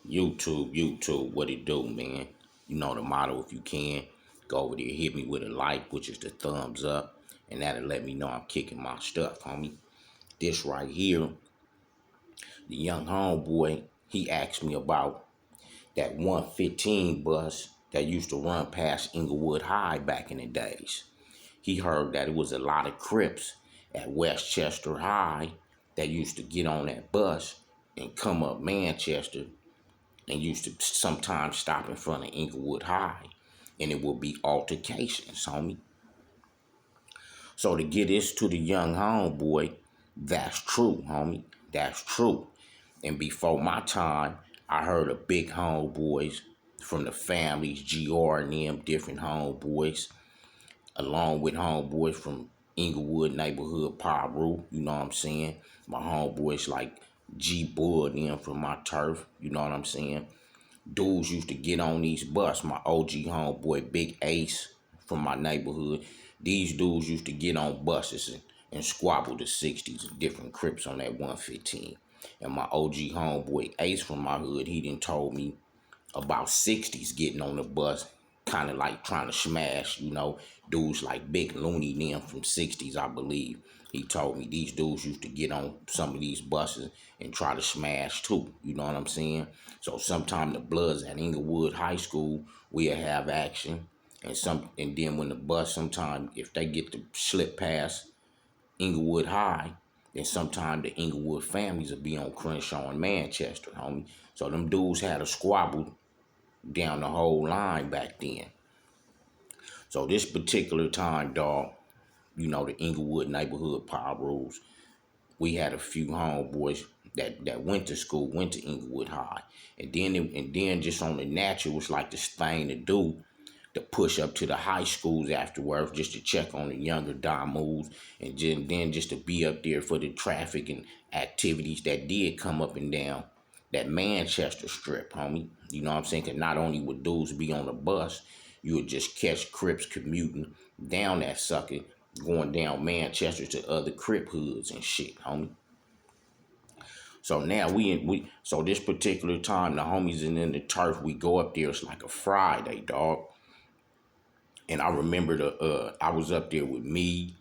YouTube, what it do, man? You know the motto. If you can, go over there, hit me with a like, which is the thumbs up, and that'll let me know I'm kicking my stuff, homie. This right here, the young homeboy, he asked me about that 115 bus that used to run past Inglewood High back in the days. He heard that it was a lot of Crips at Westchester High that used to get on that bus and come up Manchester and used to sometimes stop in front of Inglewood High, and it would be altercations, homie. So to get this to the young homeboy, that's true, homie. That's true. And before my time, I heard of big homeboys from the families, GR and them, different homeboys, along with homeboys from Inglewood neighborhood, Piru, you know what I'm saying? My homeboys like G Bull and them from my turf, you know what I'm saying? Dudes used to get on these bus. My OG homeboy, Big Ace from my neighborhood. These dudes used to get on buses and squabble the 60s and different Crips on that 115. And my OG homeboy, Ace from my hood, he done told me about 60s getting on the bus, kind of like trying to smash, dudes like Big Looney them from 60s, I believe. He told me these dudes used to get on some of these buses and try to smash too, you know what I'm saying? So sometime the Bloods at Inglewood High School, we'll have action. And then when the bus, sometime if they get to slip past Inglewood High, then sometime the Inglewood families will be on Crenshaw and Manchester, homie. So them dudes had a squabble down the whole line back then. So this particular time, dog, the Inglewood neighborhood power rules, we had a few homeboys that went to school, went to Inglewood High. And then just on the natural, it was like this thing to do to push up to the high schools afterwards just to check on the younger Damus and then just to be up there for the traffic and activities that did come up and down that Manchester strip, homie. You know what I'm saying? Because not only would dudes be on the bus, you would just catch Crips commuting down that sucker, going down Manchester to other Crip hoods and shit, homie. So now so this particular time, the homies in the turf, we go up there, it's like a Friday, dog. And I remember I was up there with me.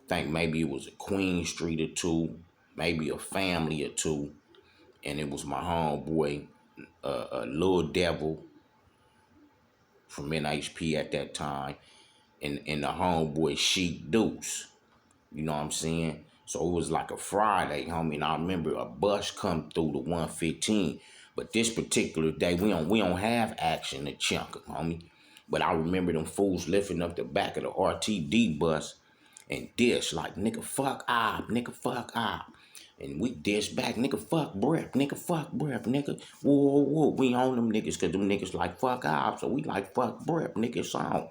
Think maybe it was a Queen Street or two, maybe a family or two, and it was my homeboy, Lil Devil from NHP at that time, and the homeboy Sheik Deuce. You know what I'm saying? So it was like a Friday, homie, and I remember a bus come through the 115. But this particular day, we don't have action to chunk it, homie. But I remember them fools lifting up the back of the RTD bus and dish like, nigga, fuck op, nigga, fuck op. And we dish back, nigga, fuck breath, nigga. Whoa, whoa, whoa. We on them niggas because them niggas like fuck op. So we like fuck breath, nigga, song.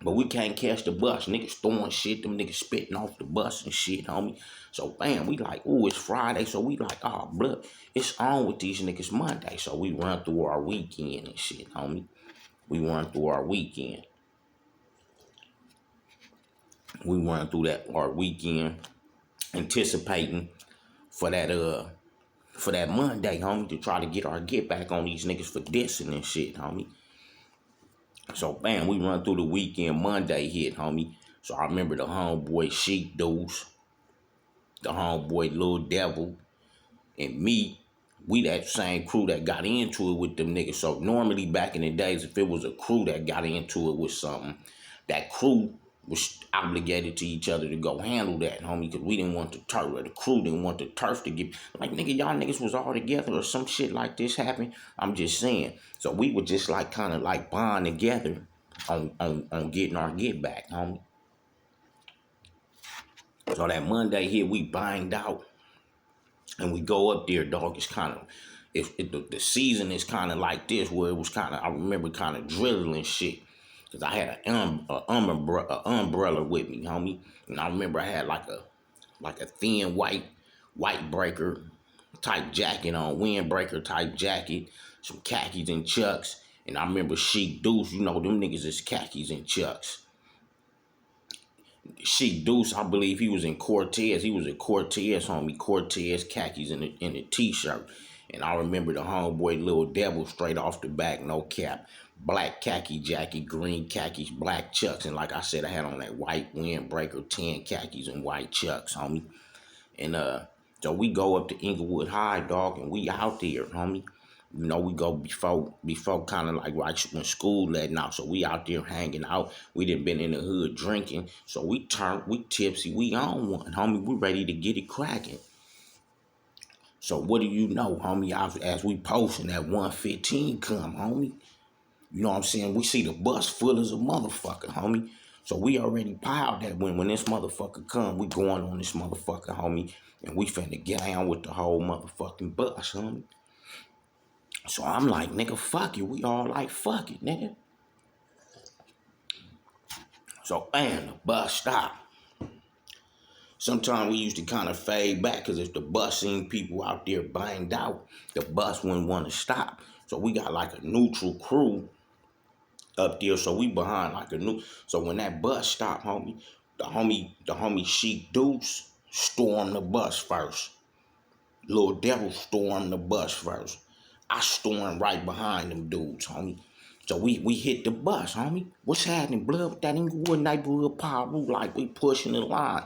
But we can't catch the bus. Niggas throwing shit, them niggas spitting off the bus and shit, homie. So, bam, we like, ooh, it's Friday. So we like, oh, blood, it's on with these niggas Monday. So we run through our weekend and shit, homie. We run through our weekend. We run through our weekend anticipating for that Monday, homie, to try to get our get back on these niggas for dissing and shit, homie. So, bam, we run through the weekend. Monday hit, homie. So I remember the homeboy Sheik Deuce, the homeboy Lil Devil, and me. We that same crew that got into it with them niggas. So normally back in the days, if it was a crew that got into it with something, that crew was obligated to each other to go handle that, homie, because we didn't want the turf, or the crew didn't want the turf to get, like, nigga, y'all niggas was all together or some shit like this happen. I'm just saying. So we would just like kind of like bond together on getting our get back, homie. So that Monday here, we banged out and we go up there, dog. It's kind of, the season is kind of like this, where it was kind of, I remember kind of drizzling shit. Cause I had an umbrella with me, homie, and I remember I had like a thin white breaker type jacket on, windbreaker type jacket, some khakis and chucks, and I remember Sheik Deuce, them niggas is khakis and chucks. Sheik Deuce, I believe he was in Cortez. He was at Cortez, homie. Cortez khakis in the t-shirt. And I remember the homeboy Little Devil straight off the back, no cap. Black khaki jacket, green khakis, black chucks. And like I said, I had on that white windbreaker, 10 khakis and white chucks, homie. And so we go up to Inglewood High, dog, and we out there, homie. You know, we go before kind of like right when school letting out. So we out there hanging out. We done been in the hood drinking. So we tipsy, we on one, homie. We ready to get it cracking. So what do you know, homie? As we posting that 115 come, homie. You know what I'm saying? We see the bus full as a motherfucker, homie. So we already piled that when this motherfucker come, we going on this motherfucker, homie. And we finna get down with the whole motherfucking bus, homie. So I'm like, nigga, fuck it. We all like, fuck it, nigga. So, bam, the bus stopped. Sometimes we used to kind of fade back because if the bus seen people out there banged out, the bus wouldn't want to stop. So we got like a neutral crew up there. So we behind like a new. So when that bus stopped, homie, the homie Sheik Deuce stormed the bus first. Little Devil stormed the bus first. I stormed right behind them dudes, homie. So we hit the bus, homie. What's happening, blood? With that Inglewood neighborhood power, like we pushing the line.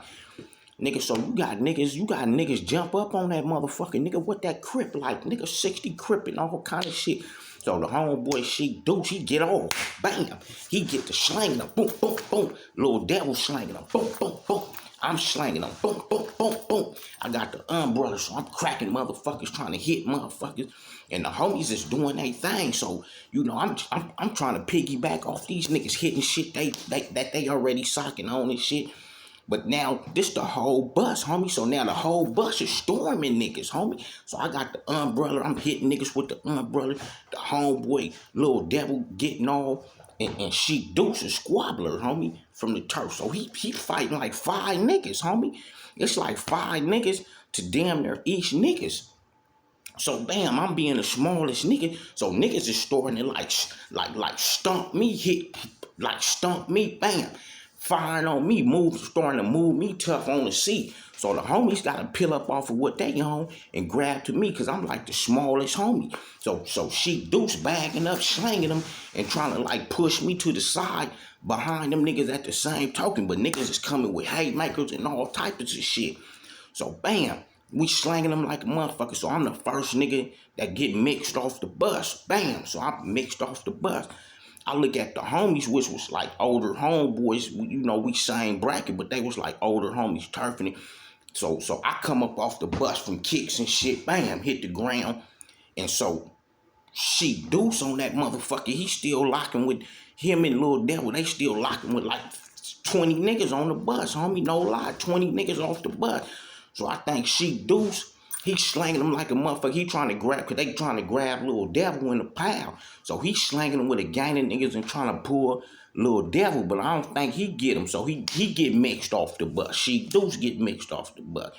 Nigga, so you got niggas jump up on that motherfucker. Nigga, what that crip like? Nigga, 60 crip and all kind of shit. So the homeboy Sheik Deuce, he get off. Bam. He get to slanging them. Boom, boom, boom. Little Devil slanging them. Boom, boom, boom. I'm slanging them. Boom, boom, boom, boom. I got the umbrella, so I'm cracking motherfuckers, trying to hit motherfuckers. And the homies is doing their thing. So, you know, I'm trying to piggyback off these niggas hitting shit that they already socking on and shit. But now, this the whole bus, homie. So now the whole bus is storming niggas, homie. So I got the umbrella. I'm hitting niggas with the umbrella. The homeboy, Little Devil, getting all. And Sheik Deuce is squabbler, homie, from the turf. So he fighting like 5 niggas, homie. It's like 5 niggas to damn near each niggas. So bam, I'm being the smallest nigga. So niggas is starting to like stump me, bam. Firing on me, starting to move me tough on the seat. So the homies got to peel up off of what they on and grab to me because I'm like the smallest homie. So Sheik Deuce bagging up, slanging them, and trying to like push me to the side behind them niggas at the same token. But niggas is coming with haymakers and all types of shit. So bam, we slanging them like a motherfucker. So I'm the first nigga that get mixed off the bus. Bam, so I'm mixed off the bus. I look at the homies, which was like older homeboys. You know, we same bracket, but they was like older homies turfing it. So I come up off the bus from kicks and shit. Bam, hit the ground. And so Sheik Deuce on that motherfucker, he still locking with him and Little Devil. They still locking with like 20 niggas on the bus, homie. No lie, 20 niggas off the bus. So I think Sheik Deuce, he slanging them like a motherfucker. He trying to grab, because they trying to grab Little Devil in the pile. So he slanging them with a gang of niggas and trying to pull Little Devil, but I don't think he get him. So he get mixed off the bus. Sheik Deuce get mixed off the bus.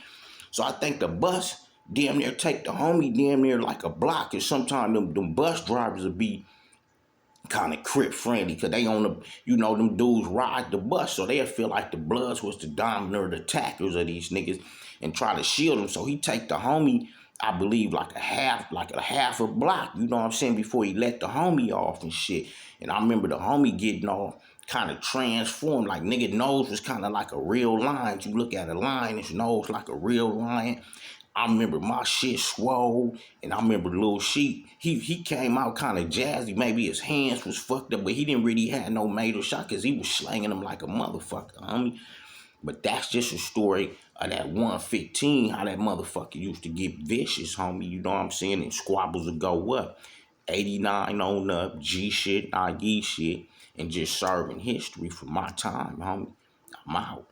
So I think the bus damn near take the homie damn near like a block. And sometimes them bus drivers will be kind of crip friendly because they on the, you know, them dudes ride the bus. So they'll feel like the Bloods was the dominant attackers of these niggas and try to shield them. So he take the homie, I believe, like a half a block, you know what I'm saying, before he let the homie off and shit. And I remember the homie getting all kind of transformed, like nigga nose was kind of like a real lion. You look at a lion, his nose like a real lion. I remember my shit swole, and I remember Lil Sheik, he came out kind of jazzy. Maybe his hands was fucked up, but he didn't really have no major shot because he was slanging them like a motherfucker, homie. But that's just a story of that 115, how that motherfucker used to get vicious, homie. You know what I'm saying? And squabbles would go up. 89 on up, G shit, IE shit, and just serving history for my time, homie. I'm out.